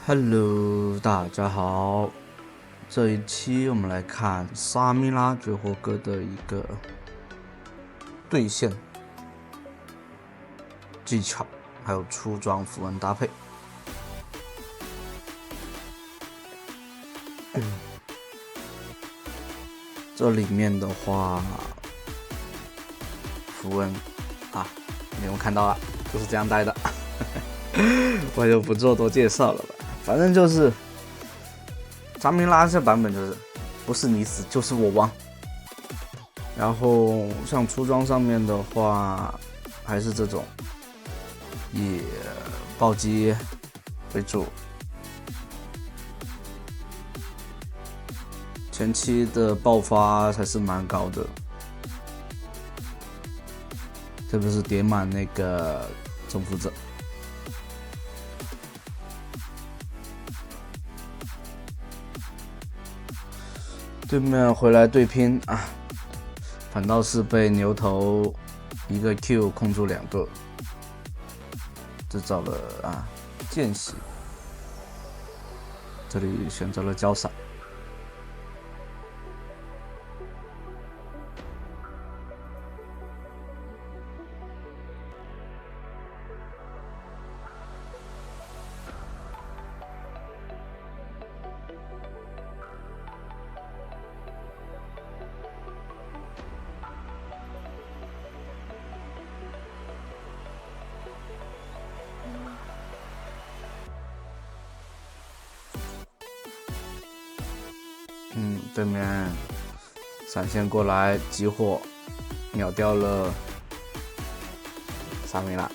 Hello，大家好。这一期我们来看沙米拉绝活哥的一个对线技巧，还有出装符文搭配。这里面的话，符文啊，你们看到了，就是这样带的。我就不做多介绍了吧，反正就是沙米拉这版本就是不是你死就是我亡。然后像出装上面的话，还是这种以暴击为主，前期的爆发还是蛮高的，特别是叠满那个征服者。对面回来对拼啊，反倒是被牛头一个 Q 控住2个，制造了间隙。这里选择了交闪。对面闪现过来激活，秒掉了沙米拉。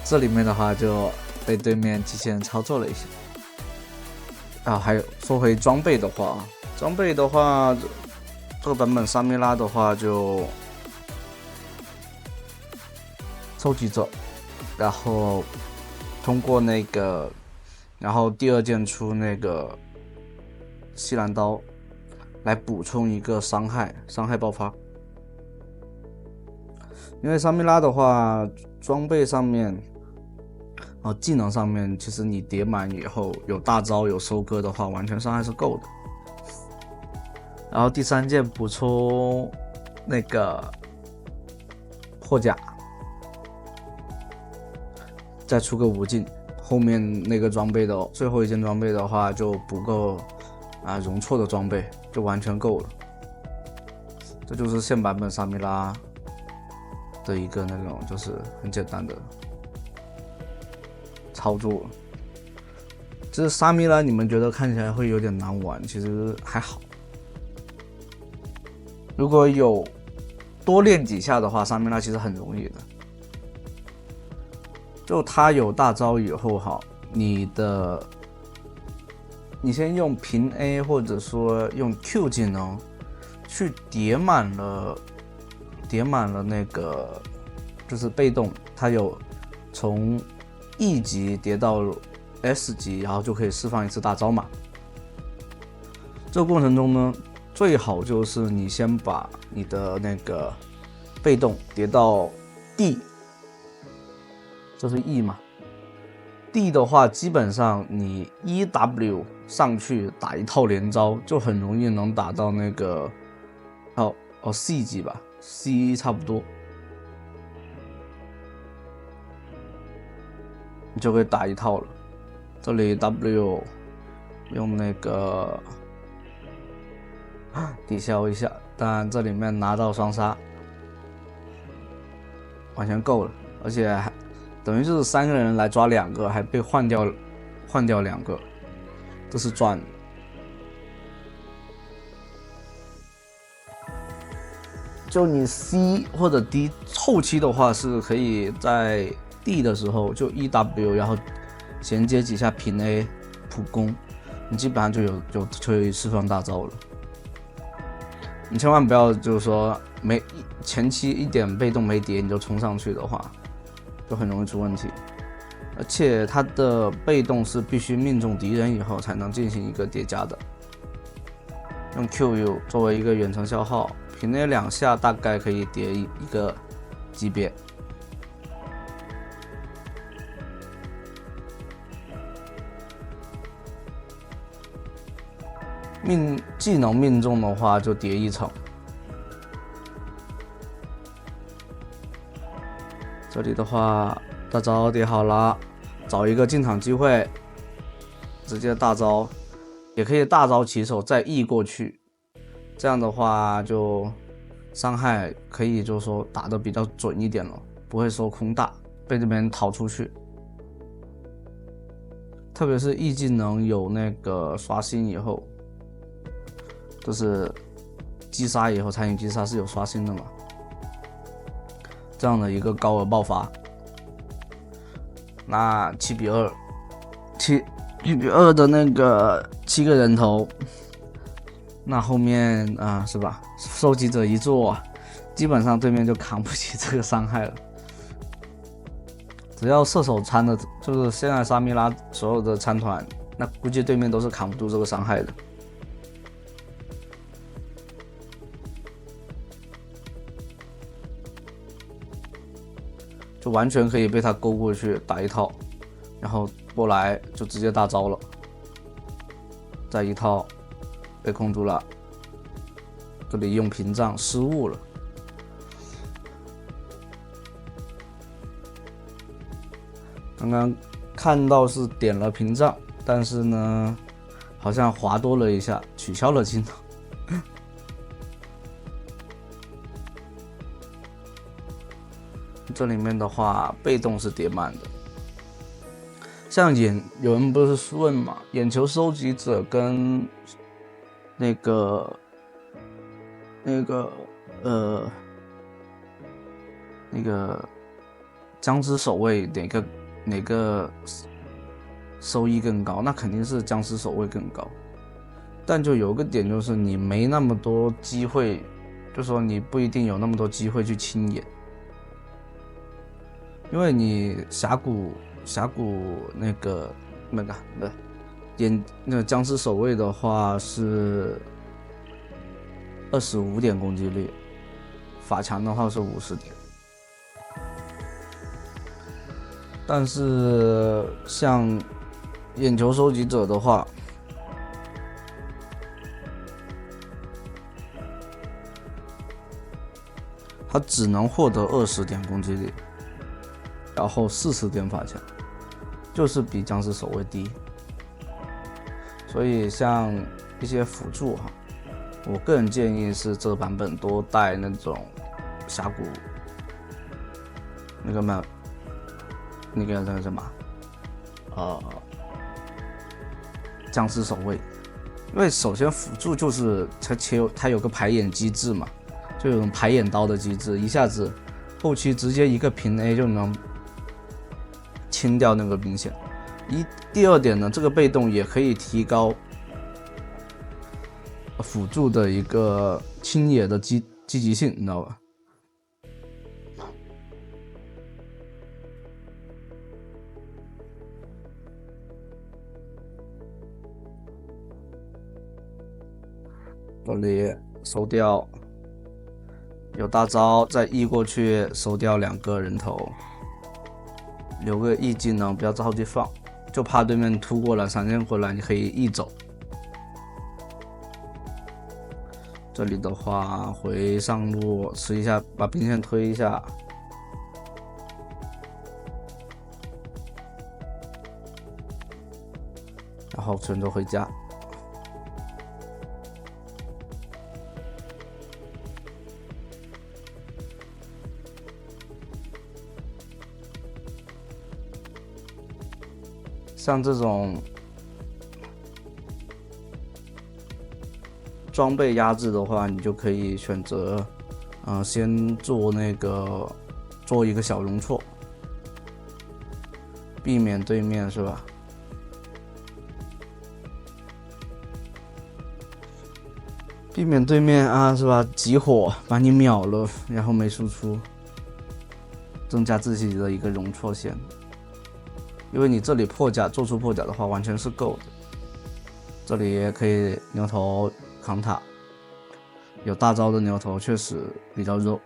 这里面的话就被对面机器人操作了一下。还有说回装备的话，这个版本沙米拉的话就收集者，然后通过那个，然后第2件出那个西兰刀来补充一个伤害爆发。因为沙米拉的话，装备上面技能上面，其实你叠满以后有大招有收割的话，完全伤害是够的。然后第3件补充那个破甲，再出个无尽，后面那个装备的最后一件装备的话就不够容错的装备就完全够了。这就是现版本沙米拉的一个那种就是很简单的操作。这沙米拉你们觉得看起来会有点难玩，其实还好。如果有多练几下的话，沙米拉其实很容易的。就他有大招以后你先用平 A 或者说用 Q 技能去叠满了那个就是被动，它有从 E 级叠到 S 级，然后就可以释放一次大招嘛。这个过程中呢，最好就是你先把你的那个被动叠到 D， 这是 E 嘛。D 的话，基本上你 EW 上去打一套连招，就很容易能打到那个C 级吧， C 差不多，你就可以打一套了。这里 W 用那个抵消一下，当然这里面拿到双杀，完全够了，而且还等于就是3个人来抓2个，还被换掉2个，这是赚。就你 C 或者 D 后期的话，是可以在 D 的时候就 EW， 然后衔接几下平 A 普攻，你基本上就可以释放大招了。你千万不要就是说前期一点被动没叠你就冲上去的话，就很容易出问题。而且它的被动是必须命中敌人以后才能进行一个叠加的。用 QU 作为一个远程消耗，平 A 2下大概可以叠一个级别。技能命中的话就叠1层。这里的话，大招叠好了，找一个进场机会，直接大招，也可以大招起手再 E 过去，这样的话就伤害可以就是说打得比较准一点了，不会说空大被这边逃出去。特别是 E 技能有那个刷新以后，就是击杀以后，残影击杀是有刷新的嘛，这样的一个高额爆发。那7:2的那个7个人头，那后面是吧？收集者一做，基本上对面就扛不起这个伤害了。只要射手参的，就是现在沙弥拉所有的参团，那估计对面都是扛不住这个伤害的。就完全可以被他勾过去打一套，然后过来就直接大招了，再一套被控住了，这里用屏障失误了。刚刚看到是点了屏障，但是呢，好像滑多了一下，取消了技能。这里面的话，被动是叠满的。像有人不是问嘛，眼球收集者跟那个僵尸守卫哪个收益更高？那肯定是僵尸守卫更高。但就有个点，就是你没那么多机会，就说你不一定有那么多机会去清眼，因为你峡谷那个僵尸守卫的话是25点攻击力，法强的话是50点。但是像眼球收集者的话，他只能获得20点攻击力，然后40点法强，就是比僵尸守卫低。所以像一些辅助我个人建议是这个版本多带那种峡谷那个什么僵尸守卫，因为首先辅助就是它有个排眼机制嘛，就有种排眼刀的机制，一下子后期直接一个平 A 就能清掉那个兵线。第二点呢，这个被动也可以提高辅助的一个清野的积极性，你知道吧？这里收掉，有大招再 E 过去收掉2个人头，留个 E 技能，不要着急放，就怕对面突过来闪现回来，你可以 E 走。这里的话回上路吃一下，把兵线推一下，然后存着回家。像这种装备压制的话，你就可以选择，先做一个小容错，避免对面是吧？避免对面是吧？集火把你秒了，然后没输出，增加自己的一个容错线。因为你这里破甲做出破甲的话，完全是够的。这里也可以牛头扛塔，有大招的牛头确实比较肉。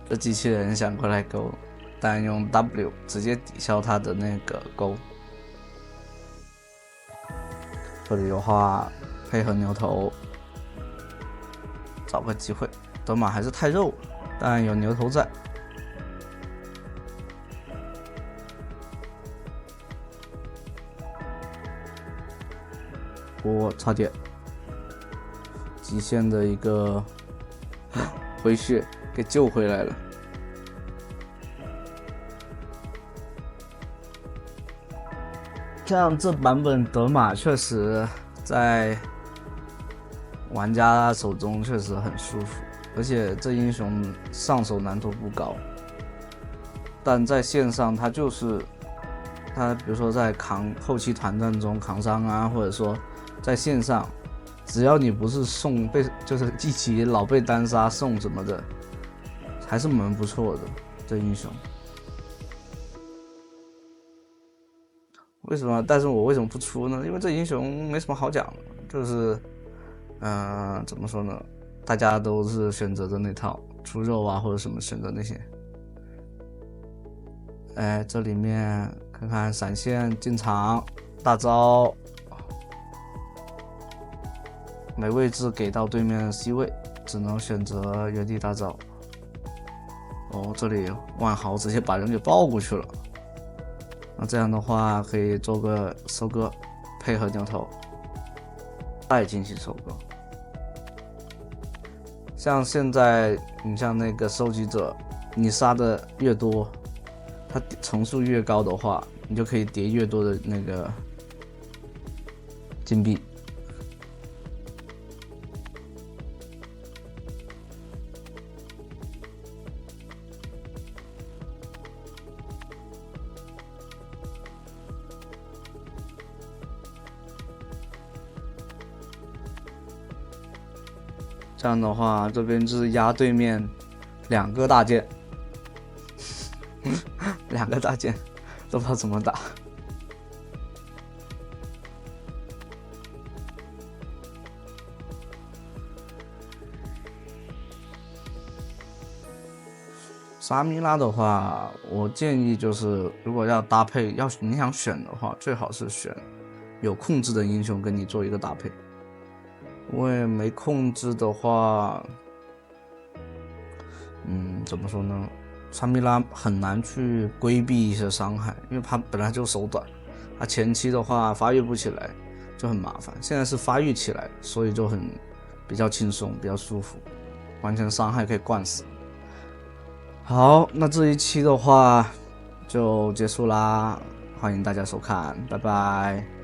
这机器人想过来勾，但用 W 直接抵消它的那个勾。这里的话配合牛头，找个机会。德玛还是太肉了，但有牛头在。我差点极限的一个回血给救回来了。像这版本德玛确实在玩家手中确实很舒服，而且这英雄上手难度不高，但在线上它就是它，比如说在后期团战中扛伤啊，或者说在线上，只要你不是就是一起老被单杀送什么的，还是蛮不错的这英雄。为什么？但是我为什么不出呢？因为这英雄没什么好讲的，就是，怎么说呢？大家都是选择的那套出肉啊，或者什么选择那些。哎，这里面看看闪现进场大招。没位置给到对面 C 位，只能选择原地大招。哦，这里万豪直接把人给抱过去了。那这样的话可以做个收割，配合牛头，再进行收割。像现在你像那个收集者，你杀的越多，它层数越高的话，你就可以叠越多的那个金币。这样的话，这边就是压对面2个大件，2个大件都不知道怎么打。沙弥拉的话，我建议就是，如果要搭配，你想选的话，最好是选有控制的英雄跟你做一个搭配。因为没控制的话，怎么说呢？沙弥拉很难去规避一些伤害，因为他本来就手短，他前期的话发育不起来就很麻烦。现在是发育起来，所以就比较轻松，比较舒服，完全伤害可以灌死。好，那这一期的话就结束啦，欢迎大家收看，拜拜。